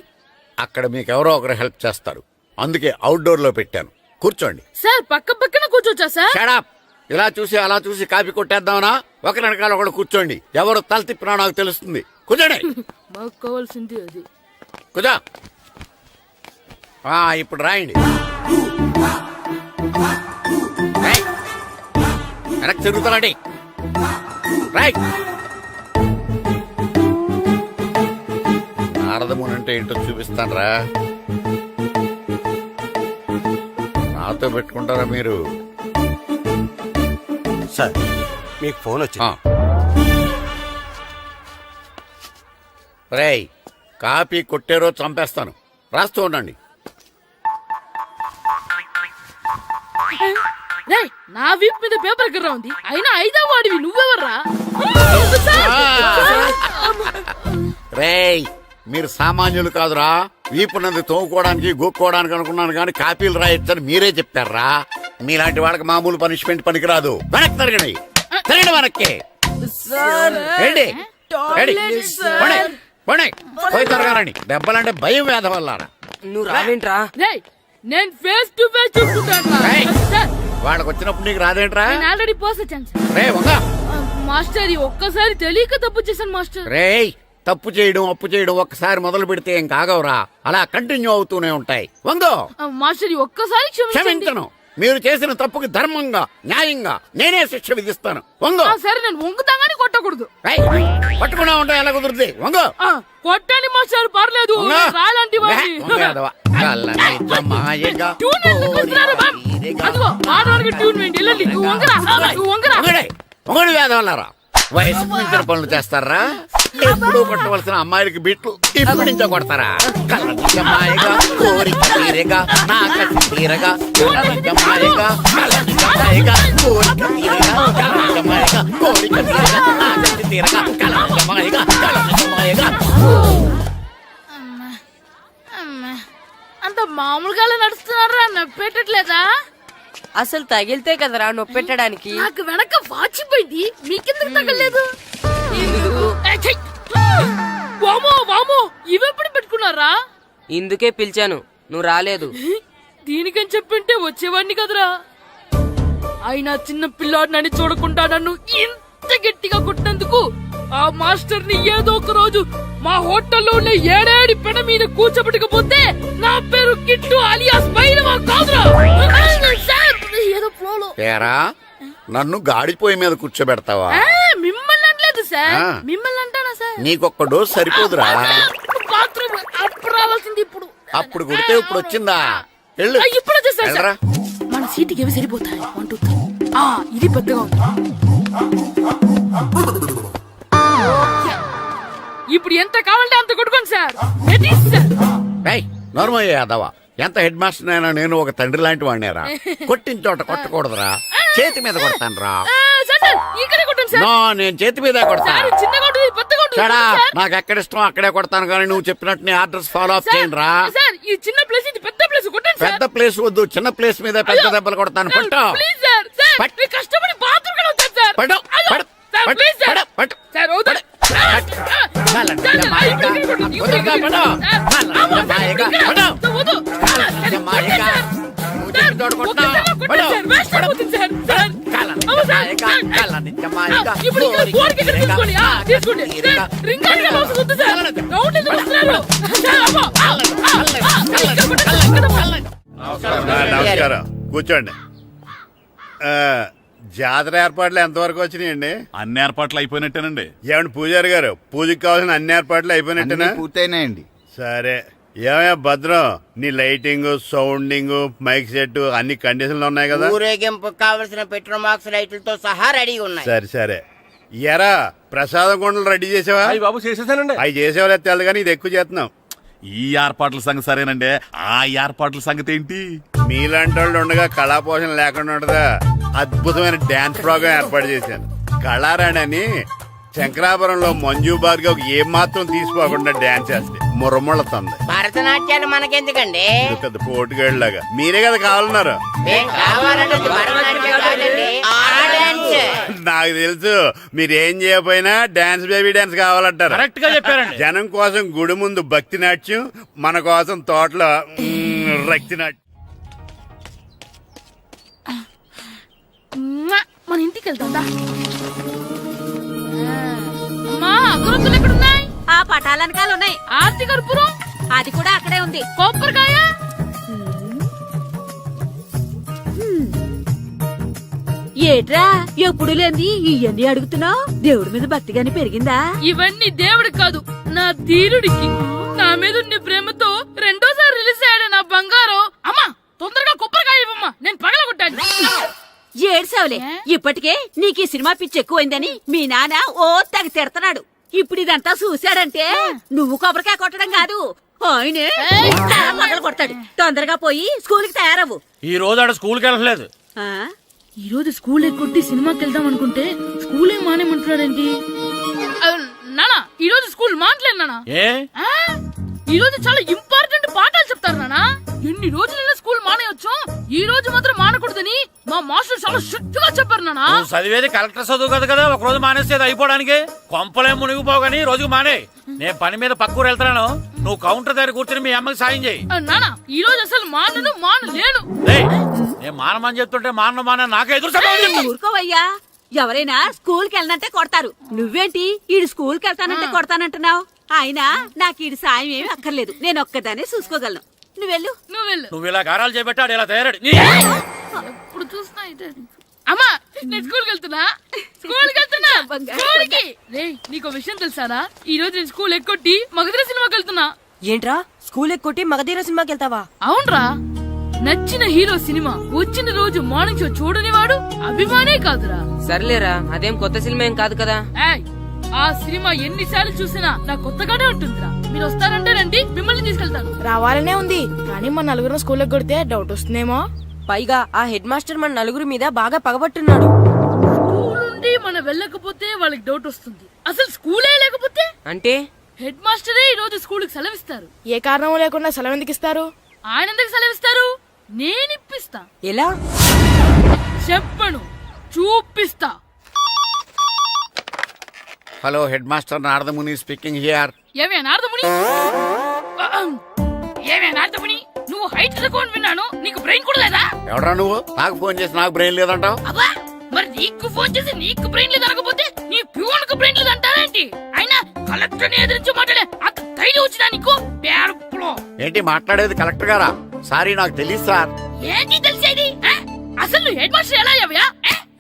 అక్కడ మీకు ఎవరో ఒకరు హెల్ప్ చేస్తారు. అందుకే అవుట్డోర్ లో పెట్టాను. కూర్చోండి. సార్ పక్క పక్కన కూర్చోచ్చా సార్? షడప్. ఇలా చూసి అలా చూసి కాపీ కొట్టేద్దామనా? ఒకరి వెనకాల ఒకడు కూర్చోండి. ఎవరు తల తిప్పినా నాకు తెలుస్తుంది. కూర్చోండి. మాకు కావాల్సింది అది. కూర్చో. ఇప్పుడు రాయండి. వెనక్కి తిరుగుతానండి. రైట్. నారదముని అంటే ఏంటో చూపిస్తాను రా. నాతో పెట్టుకుంటారా మీరు? సార్, మీకు ఫోన్ వచ్చింది. రేయ్, కాపీ కొట్టారో చంపేస్తాను. రాస్తూ ఉండండి. రేయ్, నా వీప్ మీద పేపర్ కర్ర ఉంది, అయినా 5వ వాడివి నువ్వెవర్రా? రేయ్, మీరు సామాన్యులు కాదురా. వీపున్నది తోముకోవడానికి గోక్కోవడానికి అనుకున్నాను, కానీ కాపీలు రాయొచ్చని మీరే చెప్పారా? మీలాంటి వాళ్ళకి మామూలు పనిష్మెంట్ పనికిరాదు. వెనక్కి తిరగండి. తిరగండి వెనక్కి. ఏంటి? పోయి తిరగారండి. దెబ్బలంటే భయం వేద వల్ల. నువ్వు రావేంట్రా? రేయ్, నేను ఫేస్ టు ఫేస్ చూసుకుంటాను. సార్, వాళ్ళకి వచ్చినప్పుడు నీకు రాదేంట్రా? నేను ఆల్రెడీ పోస్ వచ్చాను సార్. రే వంగా. మాస్టర్, ఈ ఒక్కసారి తెలియక తప్పు చేశాను మాస్టర్. రేయ్, తప్పు చేయడం అప్పు చేయడం ఒక్కసారి మొదలు పెడితే ఏం కాగవరా. అలా కంటిన్యూ అవుతూనే ఉంటాయి. వందో. మాస్టర్, ఈ ఒక్కసారి క్షమించను. మీరు చేసిన తప్పుకి ధర్మంగా న్యాయంగా నేనే శిక్ష విధిస్తాను. వంగో. సరే, నేను వంగుతాగానే కొట్టకూడదు. పట్టుకున్నా ఉంటా ఎలా కుదురుతుంది? వంగో. కొట్టండి మాస్టర్, పర్లేదు. రాలాంటి ట్యూన్ వేయండి. వెళ్ళండి. నువ్వు వంగరా, నువ్వు వంగరా. వంగడి వేదవల్లారా. వయసుకు మించిన పనులు చేస్తారా? ఎప్పుడు కొట్టవలసిన అమ్మాయిలకి బిట్లు ఇప్పుడు నుంచో కొడతారా? కళ్ళనిజమాయగా కోరిక తీరగా నా కసి తీరగా కళ్ళనిజమాయగా కళ్ళనిజమాయగా కోరిక తీరగా కళ్ళనిజమాయగా కోరిక తీరగా నా కసి తీరగా కళ్ళనిజమాయగా కళ్ళనిజమాయగా. అంత మామూలుగా నడుస్తున్నారా నప్పెట్టట్లేదా? అసలు తగిలితే కదరా నొప్పెట్టడానికి. నాకు వెనక వాచిపోయింది, మీకెందుకు తగలేదు? వామో వామో, ఇవెప్పుడు పెట్టుకున్నారా? ఇందుకే పిలిచాను, నువ్వు రాలేదు. దీనికని చెప్పింటే వచ్చేవాడిని కదరా. అయినా చిన్న పిల్లాడినని చూడకుండా నన్ను ఇంత గట్టిగా కొట్టినందుకు ఆ మాస్టర్ ని ఏదో ఒక రోజు మా హోటల్లో ఉన్న ఏడేడి పెడ మీద కూర్చోబెట్టకపోతే నా పేరు కిట్టు అలియాస్ బైరవా కాదురా. ఏదో ఫ్లోలో. ఏరా నన్ను గాడిపోయి మీద కూర్చోబెడతావా? మిమ్మల్ని అనలేదు సార్, ఆ. మిమ్మల్ని అంటానా సార్? నీకొక్క డోస్ సరిపోదురా. బాత్రూమ్ అప్పుడు రావాల్సింది ఇప్పుడు. అప్పుడు కొడితే ఇప్పుడు వచ్చిందా? వెళ్ళు. ఇప్పుడు వచ్చేసా సార్. వెళ్ళరా. మన సీటుకి ఏవి సరిపోతాయి? 1 2 3. ఇది పెద్దగా ఉంది. ఇప్పుడు ఎంత కావాలంటే అంత కొట్టుకోండి సార్. Ready sir. నార్మల్ యాదవ, ఎంత హెడ్ మాస్టర్ అయినా నేను ఒక తండ్రి లాంటి వాడినేరా. కొట్టిన చోట కొట్టకూడదురా, చేతి మీద కొడతాను రా. సార్ సార్ ఇక్కడే కొట్టండి సార్. నో, నేను చేతి మీద కొడతా. సార్ చిన్నగా ఉంటుంది, పెద్దగా ఉంటుంది చడా, సార్. నాకు ఎక్కడ ఇష్టం అక్కడే కొడతాను, కానీ నువ్వు చెప్పినట్టు నీ ఆర్డర్స్ ఫాలో అప్ చేయండి రా. సార్ ఈ చిన్న ప్లేస్, ఇది పెద్ద ప్లేస్, కొట్టండి సార్. పెద్ద ప్లేస్ వద్దు, చిన్న ప్లేస్ మీద పెద్ద దెబ్బలు కొడతాను. పట్టు ప్లీజ్ సార్. సార్ పట్టు. మీరు కష్టపడి బాత్రూమ్ కూడా వచ్చారు సార్. పట్టు, అయ్యో, పట్టు, సార్ పట్టు, ప్లీజ్ సార్. పట్టు, పట్టు. సార్ వద్దు. నమస్కారం, కూర్చోండి. జాతర ఏర్పాట్లు ఎంతవరకు వచ్చినాయండి? అన్ని ఏర్పాట్లు అయిపోయినట్టేనండి. ఏమండి పూజారి గారు, పూజకి కావాల్సిన అన్ని ఏర్పాట్లు అయిపోయినట్టేనా? పూర్తయినాయండి. సరే, ఏమయ్యా భద్రం, నీ లైటింగ్, సౌండింగ్, మైక్ సెట్ అన్ని కండిషన్లు ఉన్నాయి కదా? ఊరేగింపు కావలసిన పెట్రోల్ మార్క్స్ లైట్లతో సహా రెడీగా ఉన్నాయి. సరే సరే. ఎరా ప్రసాదం కొండలు రెడీ చేసావా? బాబు చేసేసానండి. అవి చేసేవాళ్ళు తెలదు కానీ ఇది ఎక్కువ చేస్తున్నాం. ఈ ఏర్పాట్ల సంగతి సరేనండి, ఆ ఏర్పాట్ల సంగతి ఏంటి? మీలాంటి వాళ్ళు ఉండగా కళాపోషణ లేకుండా ఉండదా? అద్భుతమైన డాన్స్ ప్రోగ్రాం ఏర్పాటు చేశాను. కళారాణి అని శంకరాపురంలో మంజు భార్గవ్ ఏం మాత్రం తీసుకోకుండా డాన్స్ చేస్తే మురముళ్ళతుంది. భరతనాట్యాలు మనకెందుకండి? ఇది పెద్ద పోటుగాళ్ళలాగా మీరే కదా కావాలన్నారు. మేం కావాలంటే భరతనాట్యం కాదండి, ఆ డాన్స్. నాకు తెలుసు, మీరేం చేయకపోయినా డాన్స్ బేబీ డాన్స్ కావాలంటారు. కరెక్ట్ గా చెప్పారండి. జనం కోసం గుడి ముందు భక్తి నాట్యం, మన కోసం తోటలో రక్తి నాట్యం. మన ఇంటికి వెళ్తా. అమ్మా అగరొత్తులు ఎక్కడున్నాయి? ఆ పటాలనకాలు ఉన్నాయి. ఆర్తి కర్పూరం అది కూడా అక్కడే ఉంది. కొబ్బరికాయ ఏట్రా ఎప్పుడు లేని ఇవన్నీ అడుగుతున్నావు? దేవుడి మీద భక్తిగాని పెరిగిందా? ఇవన్నీ దేవుడికి కాదు, నా ధీరుడికి. నా మీద ఉన్న ప్రేమతో రెండోసారి రిలీజ్ అయ్యాడు నా బంగారం. అమ్మా తొందరగా కొబ్బరికాయ ఇవ్వమ్మా, నేను పగలగొట్టాను. ఏడ్సావులే, ఇప్పటికే నీకు ఈ సినిమా పిచ్చి ఎక్కువైందని మీ నాన్న ఓ తెగ తిడతాడు. ఇప్పుడు ఇదంతా చూశాడంటే నువ్వు కొబ్బరికాయ కొట్టడం కాదు, ఆయనే పగల కొడతాడు. తొందరగా పోయి స్కూల్ కి తయారవ్వు. ఈ రోజు ఆడ స్కూల్కి వెళ్ళలేదు. ఆ? ఈ రోజు స్కూల్ ఎక్కొట్టి సినిమాకి వెళ్దాం అనుకుంటే స్కూల్ ఏం మానేమంటున్నాడేంటి? నానా ఈ రోజు స్కూల్ మానట్లేదు నానా. ఏ ఈ రోజు చాలా ఇంపార్టెంట్ పాఠాలు చెప్తారు నానా. ఎన్ని రోజులైనా స్కూల్ మానేయొచ్చు, ఈ రోజు మాత్రం మానకూడదని మా మాస్టర్ చాలా స్ట్రిక్ట్ గా చెప్పారు నానా. నువ్వు చదివేది కలెక్టర్ చదువు కదా కదా, ఒక రోజు మానేసేది అయిపోవడానికి. కొంపలే మునిగిపోగాని రోజుకు మానే. నేను పని మీద పక్కూరు వెళ్తున్నాను, నువ్వు కౌంటర్ దగ్గర కూర్చొని మీ అమ్మకి సాయం చేయి. నానా ఈ రోజు అసలు మానలేను. నేను మానమని చెప్తుంటే మాన నాకే ఎదురు సమాధానం. ఊరుకోవయ్యా, ఎవరైనా స్కూల్ కి వెళ్ళనంటే కొడతారు. నువ్వేంటి ఈడు స్కూల్ కి వెళ్తానంటే కొడతానంటున్నావు? అయినా నాకు ఈడు సాయం ఏమి అక్కర్లేదు, నేను ఒక్కదానే చూసుకోగలను. నువ్వెళ్ళు. నువ్వు ఇలా గారాలు చేపెట్టాడు ఇలా తయారాడు. ఇప్పుడు చూస్తున్నా ఇదే. అమ్మా నేను స్కూల్కి వెళ్తున్నా. స్కూల్కి రే నీకు విషయం తెలుసారా? ఈ రోజు నేను స్కూల్ ఎక్కొట్టి మగధీర సినిమాకి వెళ్తున్నా. ఏంట్రా స్కూల్ ఎక్కొట్టి మగధీర సినిమాకి వెళ్తావా? అవునరా, నచ్చిన హీరో సినిమా వచ్చిన రోజు మార్నింగ్ షో చూడని వాడు అభిమానే కాదురా. సర్లేరా, అదేం కొత్త సినిమా ఏం కాదు కదా. ఆ సినిమా ఎన్నిసార్లు చూసినా నా కొత్తగానే ఉంటుందిరా. మీరు వస్తారంటే రండి, మిమ్మల్ని తీసుకెళ్తాను. రావాలనే ఉంది, కానీ మన నలుగురు స్కూల్కి కొడితే డౌట్ వస్తుందేమో. పైగా ఆ హెడ్ మాస్టర్ మన నలుగురి మీద బాగా పగబట్టున్నాడు. స్కూల్ నుండి మనం వెళ్ళకపోతే వాళ్ళకి డౌట్ వస్తుంది. అసలు స్కూలే లేకపోతే అంటే హెడ్ మాస్టరే ఈ రోజు స్కూల్ కి సెలవిస్తారు. ఏ కారణం లేకుండా సెలవు ఎందుకు ఇస్తారు? ఆయన ఎందుకు సెలవిస్తారు? నేను ఇప్పిస్తా. ఎలా? చెప్పను, చూపిస్తా. Hello head master Naradamuni speaking here. ఏమే నారదముని, ఏమే నారదముని, నువ్వు హైట్ తక్కువ విన్నాను, నీకు బ్రెయిన్ కూడా లేదా? ఎవడ్రా నువ్వు? నాకు ఫోన్ చేసి నాకు బ్రెయిన్ లేదంటావు? అబ్బా, మరి నీకు ఫోన్ చేసి నీకు బ్రెయిన్ లేదనకపోతే నీ ప్యూన్కు బ్రెయిన్ లేదంటారేంటి? అయినా కలెక్టర్ ని ఎదిరించి మాట్లాడే అంత ధైర్యం వచ్చినా నీకు? పేరులో ఏంటి మాట్లాడేది? కలెక్టర్ గారా? సారీ, నాకు తెలియదు సార్. ఏంటి తెలిసేది? అసలు నువ్వు హెడ్ మాస్టర్ ఎలా అయ్యావ్యా?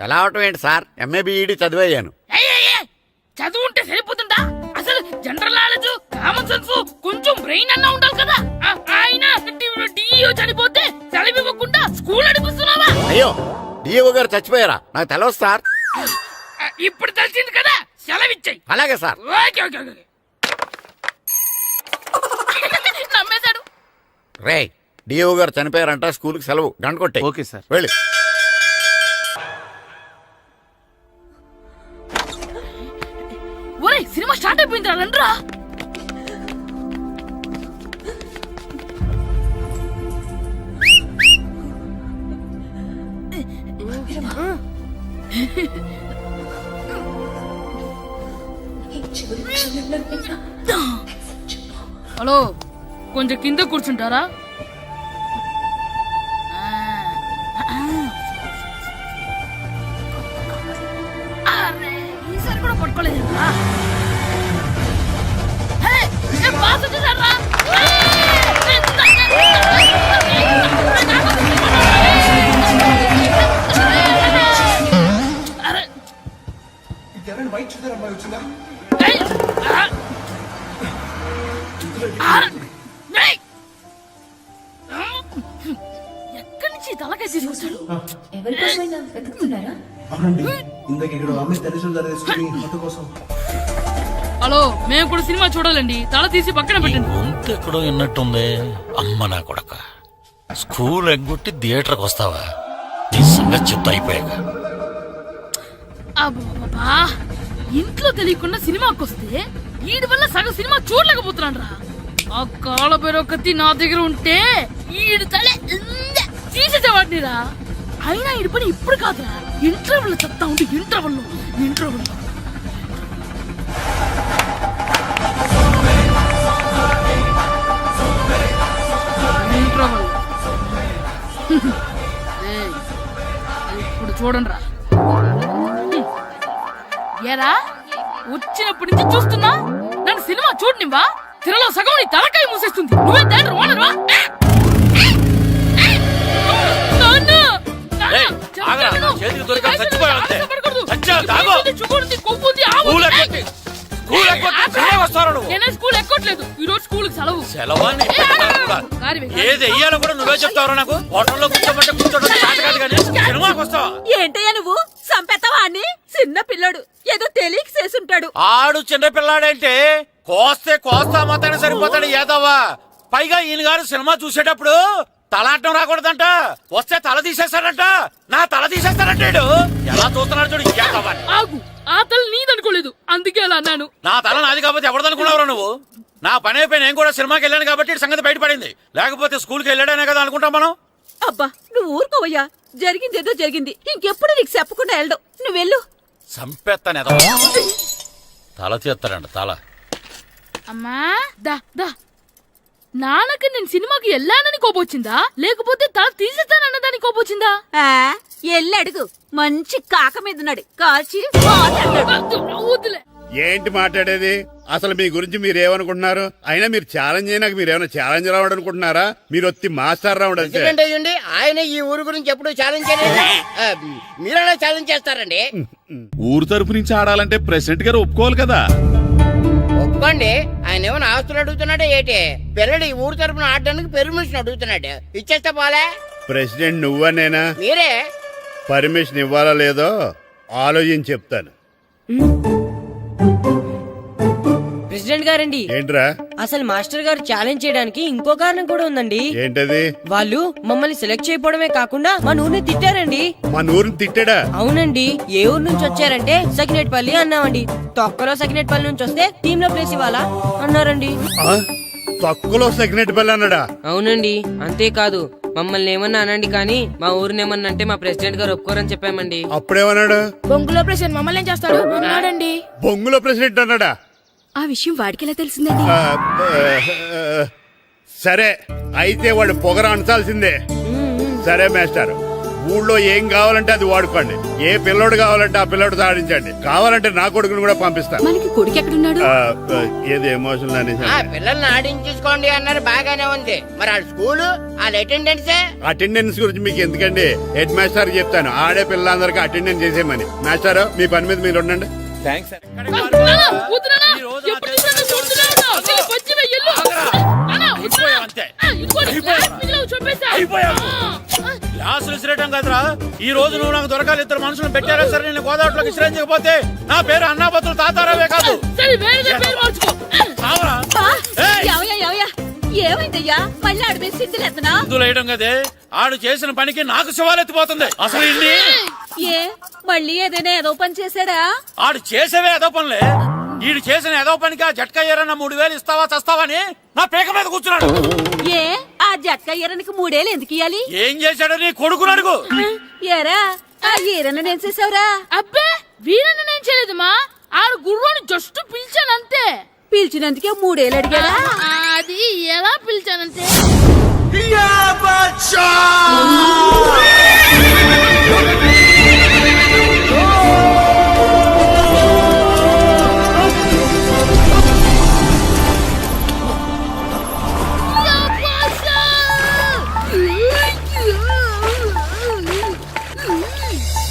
ఎలా అవటం ఏంటి సార్? MA B Ed చదివయ్యాను. చదువు ఉంటే సరిపోతుందా? అసలు జనరల్ నాలెడ్జ్, కామన్ సెన్స్, కొంచెం బ్రెయిన్ అన్నా ఉండాలి కదా. ఆయన డిఇఓ చనిపోతే సెలవు ఇవ్వకుండా స్కూల్ నడిపిస్తున్నావా? అయ్యో, డిఓ గారు చచ్చిపోయారా? నాకు తెలవదు సార్. ఇప్పుడు తెలిసింది కదా, సెలవిచ్చాయి. అలాగే సార్. Okay okay okay. నమ్మేశాడు. రే, డిఓ గారు చనిపోయారంట, స్కూల్కి సెలవు. గంట కొట్టే. Okay sir. వెళ్ళి. ఒరే, సినిమా స్టార్ట్ అయిపోయింది రండ్రా. హలో, కొంచెం కింద కూర్చుంటారా? ఈసారి కూడా పట్టుకోలేదు. ఎక్కడి నుంచి తలకాయ తీసుకొచ్చాడు? హలో, మేము కూడా సినిమా చూడాలండి. తల తీసి పక్కన పెట్టండి. గొంతు ఎక్కడో విన్నట్టుంది. అమ్మ నా కొడక, స్కూల్ ఎగ్గొట్టి థియేటర్కి వస్తావా? నీ సంగతి చెప్తా అయిపోయాక. అబ్బా, ఇంట్లో తెలియకుండా సినిమాకి వస్తే వీడి వల్ల సగం సినిమా చూడలేకపోతున్నాను రా. ఆ కాళ్ళ పేరొకటి నా దగ్గర ఉంటే ఈడు తల తీసేసేవాడిని రా. అయినా ఈడి పని ఇప్పుడు కాదురా, ఇంటర్వెల్ చెప్తా ఉంటే ఇంటర్వెల్ ఇప్పుడు చూడండి రా. ఏరా, వచ్చినప్పటి నుంచి చూస్తున్నా, నన్ను సినిమా చూడనివ్వా? తిరలో సగం నీ తలకాయ మూసేస్తుంది. నువ్వే థియేటర్ ఓనర్వా? చేతికి దొరికా చచ్చిపోయావు అంతే. చచ్చావు, తాగు. నేనే స్కూల్ ఎక్కట్లేదు. ఈ రోజు స్కూల్ సెలవు. సెలవాన్ని ఏది వెయ్యాలో కూడా నువ్వే చెప్తావరా? నాకు హోటల్లో కూర్చోమంటే కూర్చోటం చేత కాదు కానీ సినిమాకి వస్తావా? ఏంటయ్యా నువ్వు సంపెత్తవా అని? చిన్న పిల్లడు ఏదో తెలియక చేసుంటాడు. ఆడు చిన్న పిల్లాడంటే కోస్తే కోస్తా మాత్రమే సరిపోతాడు ఏదవ్వా. పైగా ఈయన గారు సినిమా చూసేటప్పుడు తలాటం రాకూడదంట, వస్తే తల తీసేస్తాడంట. నా తల తీసేస్తాడంటాడు. ఎలా చూస్తున్నాడు చూడు. ఆగు, ఆ తల నీదనుకోలేదు, అందుకే అలా అన్నాను. నా తల నాది కాబట్టి ఎవరిదనుకున్నావురా నువ్వు? నా పని అయిపోయి నేను కూడా సినిమాకి వెళ్ళాను కాబట్టి సంగతి బయటపడింది. లేకపోతే స్కూల్కి వెళ్ళాడనే కదా అనుకుంటాం మనం. అబ్బా, నువ్వు ఊరుకోవయ్యా. జరిగిందేదో జరిగింది. ఇంకెప్పుడు నీకు చెప్పకుండా వెళ్ళడం. నువ్వు వెళ్ళు. సంపెత్తనే తల తీస్తాడంట తల. అమ్మా, దా దా. నాన్నకి నేను సినిమాకి వెళ్ళానని కోపొచ్చిందా, లేకపోతే తల తీసేస్తానన్నదాని కోపొచ్చిందా? ఎల్లి అడుగు. మంచి కాక మీద ఉన్నాడు, కాల్చి వద్దులే. ఏంటి మాట్లాడేది? అసలు మీ గురించి మీరు ఏమనుకుంటున్నారు? అయినా మీరు ఛాలెంజ్ అయినాక మీరు ఏమైనా ఛాలెంజ్ రావడం అనుకుంటున్నారా? మీరు వచ్చి మాస్టర్ రావడం. ఆయన ఈ ఊరు గురించి ఎప్పుడు ఛాలెంజ్ చేయలేదు. మీరైనా ఛాలెంజ్ చేస్తారండి? ఊరు తరపు నుంచి ఆడాలంటే ప్రెసిడెంట్ గారు ఒప్పుకోవాలి కదా. ఒప్పుకోండి. ఆయన ఏమైనా ఆస్తులు అడుగుతున్నాడే ఏంటి? పిల్లడు ఈ ఊరు తరపున ఆడడానికి పెర్మిషన్ అడుగుతున్నాడు. ఇచ్చేస్తే పోలే. ప్రెసిడెంట్ నువ్వా నేనా? మీరే. పర్మిషన్ ఇవ్వాలా లేదో ఆలోచించి చెప్తాను. ప్రెసిడెంట్ గారండి, ఏంట్రా? అసలు మాస్టర్ గారు ఛాలెంజ్ చేయడానికి ఇంకో కారణం కూడా ఉందండి. ఏంటది? వాళ్ళు మమ్మల్ని సెలెక్ట్ చేయకపోవడమే కాకుండా మా ఊరిని తిట్టారండి. మన ఊరిని తిట్టాడా? అవునండి. ఏ ఊరు నుంచి వచ్చారంటే సకినేట్పల్లి అన్నామండి. తొక్కలో సకినేట్పల్లి నుంచి వస్తే టీమ్ లో ప్లేస్ ఇవ్వాలా అన్నారండి. తక్కువలో సెకండ్ పిల్ల అన్నాడా? అవునండి, అంతేకాదు మమ్మల్ని ఏమన్నా అనండి కానీ మా ఊరిని ఏమన్నా అంటే మా ప్రెసిడెంట్ గారు ఒప్పుకోరని చెప్పామండి. అప్పుడేమన్నాడు? బొంగులో ప్రెసిడెంట్ మమ్మల్ని ఏం చేస్తాడు అన్నాడండి. బొంగులో ప్రెసిడెంట్ అన్నాడా? ఆ విషయం వాడికి ఎలా తెలిసిందండి? సరే అయితే వాడు పొగర అంచాల్సిందే. సరే మేస్టర్, ఊళ్ళో ఏం కావాలంటే అది వాడుకోండి. ఏ పిల్లోడు కావాలంటే ఆ పిల్లోడు సాధించండి. కావాలంటే నా కొడుకుని కూడా పంపిస్తాను. మనకి కొడుకు ఎక్కడున్నాడు? ఏది ఎమోషనల్ అనేసి ఆ పిల్లల్ని ఆడించేసుకోండి అన్నారు, బాగానే ఉంది. మరి వాళ్ళ స్కూలు వాళ్ళ అటెండెన్సే. అటెండెన్స్ గురించి మీకు ఎందుకండి, హెడ్ మాస్టర్ చెప్తాను. ఆడే పిల్లలందరికీ అటెండెన్స్ చేసేయమని. మాస్టర్ మీ పని మీద మీరు ఉండండి. థ్యాంక్స్. నానా, వద్దు నానా. ఎప్పుడు చూసినా నువ్వు కొడుతున్నావు. అసలు పచ్చి వెయ్యలు. నానా, వద్దు నానా. అంతే. ఇదిగోండి, క్లాస్ మిగిలిన చంపేశా. క్లాసులు విసిరేయటం కదరా, ఈ రోజు నువ్వు నాకు దొరకాలి. ఇద్దరు మనుషులు పెట్టారా సరే, నేను గోదావరిలోకి విసిరించకపోతే నా పేరు అన్నాపతులు తాతారావే కాదు. సరే, వేరే పేరు మార్చుకో. కావరా? ఏమైందయ్యా? మళ్ళీ ఆడిపై సిద్ధులేదనా? ఇందులో వేయడం కదే, ఆడు చేసిన పనికి నాకు శివాలెత్తిపోతుంది. అసలు ఇన్ని ఏ మళ్ళీ ఏదైనా ఏదో పని చేశాడా? ఆడు చేసేవే ఏదో పనులే. ఈడు చేసిన ఏదో పనికి ఆ జట్కా ఏరన్నా 3000 ఇస్తావా చస్తావని నా పేక మీద కూర్చున్నాడు. ఏ ఆ జట్కా ఈరనికి 3 ఏళ్ళు ఎందుకు ఇయ్యాలి? ఏం చేశాడు నీ కొడుకుని అడుగు. ఏరా ఆ ఈరన్న నేను చేసావురా? అబ్బే, వీరన్న నేను చేయలేదమ్మా. ఆడు గుర్రాన్ని జస్ట్ పిలిచానంతే. పిలిచినందుకే 3 ఏళ్ళు అడిగాడా? అది ఎలా పిలిచానంటే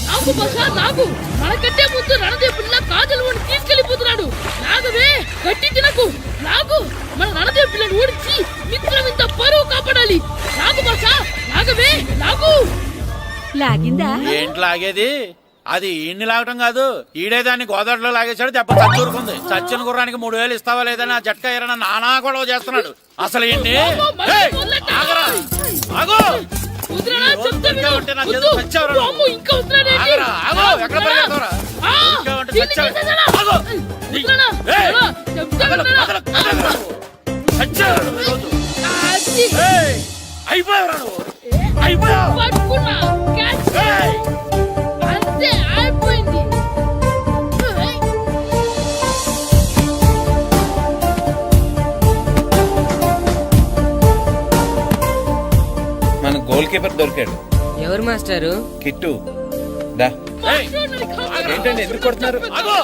నాకు బసా నాకు మనకంటే ముందు రణదే పిల్ల కాజల్ వాడిని తీసుకెళ్లిపోతున్నాడు. నాగవే, గట్టి తినకు. నాగు, మన రణదే పిల్లని ఓడించి మిత్రం ఇంత పరువు కాపాడాలి. నాగు బసా, నాగవే, నాగు. లాగిందా? ఏంటి లాగేది? అది ఈయన్ని లాగటం కాదు, ఈడే దాన్ని గోదావరిలో లాగేశాడు. దెబ్బ చచ్చూరుకుంది. చచ్చిన గుర్రానికి 3000 ఇస్తావా లేదని ఆ జట్కా ఏరన్నా నానా గొడవ చేస్తున్నాడు. అసలు ఈయన్ని ఆగరా, ఆగు. వదిలేనా, చెప్తే విను. ఉంటే నాకు వద్దు. ఏదో చచ్చావురా నువ్వు. అమ్మో, ఇంకా వస్తున్నాడేంటి? ఆగరా, ఆగు. ఎక్కడ పరిగెడతావురా? ఆ, ఇంకా ఉంటే దీన్ని చచ్చావు. తీసేసానా? ఆగు. వదిలేనా? ఏయ్. ఎలా? చెప్తే కదలకు, వినరా? కదలకు, కదలకు. చచ్చావురా నువ్వు ఈరోజు. అది. ఏయ్, అయిపోయావురా నువ్వు. అయిపోయావు. పట్టుకున్నా. క్యాచ్. ఏయ్. అంతే, అయిపోయింది. ఏయ్. మన గోల్ కీపర్ దొరికాడు. ఎవరు మాస్టారు? కిట్టు దా. ఏయ్, ఏంటండి ఎందుకు కొడుతున్నారు? ఆగు.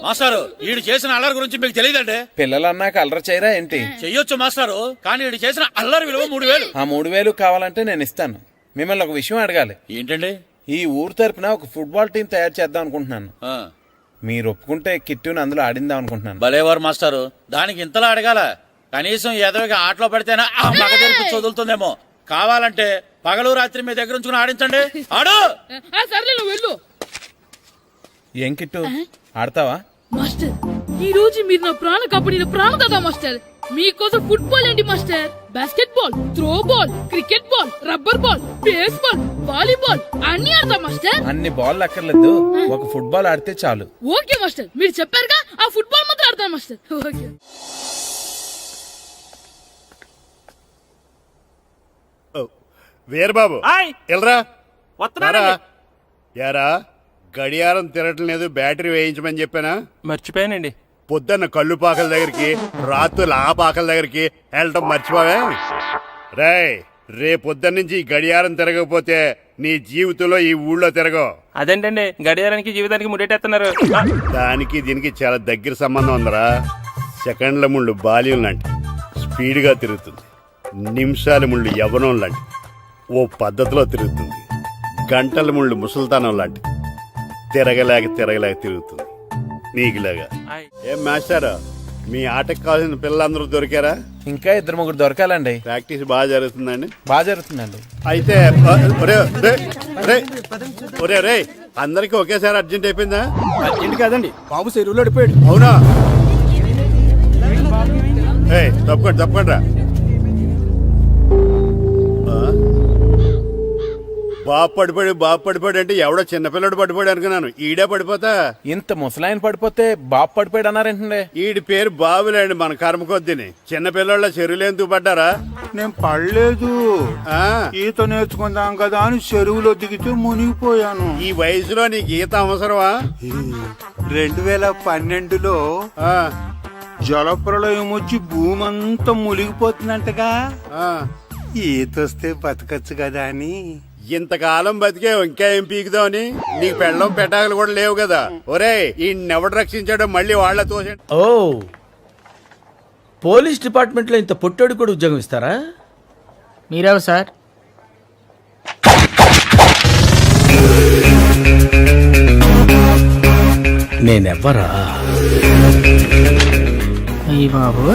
మాస్టారు, ఈడు చేసిన అల్లరి గురించి మీకు తెలియదండి. పిల్లలు అన్నాక అల్లరి చేయరా ఏంటి? చెయ్యొచ్చు మాస్టారు, కానీ ఈడు చేసిన అల్లరి విలువ 3000. ఆ 3000 కావాలంటే నేను ఇస్తాను. మిమ్మల్ని ఒక విషయం అడగాలి. ఏంటండి? ఈ ఊరు తరపున ఒక ఫుట్బాల్ టీం తయారు చేద్దాం అనుకుంటున్నాను. మీరు ఒప్పుకుంటే కిట్టుని అందులో ఆడిందాం అనుకుంటున్నాను. భలేవారు మాస్టారు, దానికి ఇంతలా అడగాల? కనీసం ఏదోగా ఆటలో పడితేనే ఆ మగ తెరిపి చదువుతుందేమో. కావాలంటే పగలు రాత్రి మీ దగ్గర ఉంచుకుని ఆడించండి. ఆడు. సర్లే, నువ్వు వెళ్ళు. ఏం కిట్టు ఆడతావా? మాస్టర్, ఈ రోజు మీరు నా ప్రాణం కాపాడిన ప్రాణం కదా మాస్టర్. మీకోసం ఫుట్బాల్ ఏంటి master, basket ball, throw ball, cricket ball, rubber ball, base ball, volleyball అన్ని ఆడతా మాస్టర్. అన్ని బాల్ అక్కర్లేదు, ఒక ఫుట్బాల్ ఆడితే చాలు. ఓకే మాస్టర్, మీరు చెప్పారుగా, ఆ ఫుట్బాల్ మాత్రం ఆడతాను మాస్టర్. ఓకే. వీరబాబు ఎల్రా యారా, గడియారం తిరగటం లేదు, బ్యాటరీ వేయించమని చెప్పానా? మర్చిపోయానండి. పొద్దున్న కళ్ళు పాకల దగ్గరికి, రాత్రులు ఆ పాకల దగ్గరికి వెళ్ళటం మర్చిపోవే? రేపొద్దున్న నుంచి ఈ గడియారం తిరగకపోతే నీ జీవితంలో ఈ ఊళ్ళో తిరగవు. అదేంటండి గడియారానికి జీవితానికి ముడేటేస్తున్నారు. దానికి దీనికి చాలా దగ్గర సంబంధం ఉందరా. సెకండ్ల ముళ్ళు బాల్యం లాంటి స్పీడ్గా తిరుగుతుంది. నిమిషాల ముళ్ళు యవ్వనం లాంటి ఓ పద్ధతిలో తిరుగుతుంది. గంటల ముళ్ళు ముసల్తానం లాంటి తిరగలేక తిరుగుతుంది నీకులాగా. ఏం మాస్టర్, మీ ఆటకు కావాల్సిన పిల్లలందరూ దొరికారా? ఇంకా 2-3 దొరకాలండి. ప్రాక్టీస్ బాగా జరుగుతుందండి? బాగా జరుగుతుందండి. అయితే ఒరే అందరికి ఒకేసారి అర్జెంట్ అయిపోయిందా? అర్జెంట్ కాదండి, బాబు చెరువులో అడిపోయాడు. అవునా? తప్పకుండా రా. బాబు పడిపోయాడు అంటే ఎవడో చిన్నపిల్లడు పడిపోయాడు అనుకున్నాను. ఈడే పడిపోతా. ఇంత ముసలాయన పడిపోతే బాబు పడిపోయాడు అన్నారేంటండి? ఈడి పేరు బాబులేండి, మన కర్మ కొద్దిని. చిన్నపిల్లల చెరువులు ఎందుకు పడ్డారా? నేను పడలేదు, ఆ, ఈత నేర్చుకుందాం కదా అని చెరువులో దిగితే మునిగిపోయాను. ఈ వయసులో నీకు ఈత అవసరమా? 2012లో ఆ, జలప్రళయం వచ్చి భూమి అంతా మునిగిపోతుందంటగా. ఆ. ఈతొస్తే బతకచ్చు కదా అని. ఇంతకాలం బతికే ఇంకా ఏం పీకుదామని? నీకు పెళ్ళం పెట్టాకలు కూడా లేవు కదా. ఒరే ఈ ఎవడు రక్షించాడో మళ్ళీ వాళ్ళ తోసండి. ఓ పోలీస్ డిపార్ట్మెంట్ లో ఇంత పొట్టోడు కూడా ఉద్యోగం ఇస్తారా? మీరెవరు సార్? నేనెవ్వరా? అయ్యి బాబు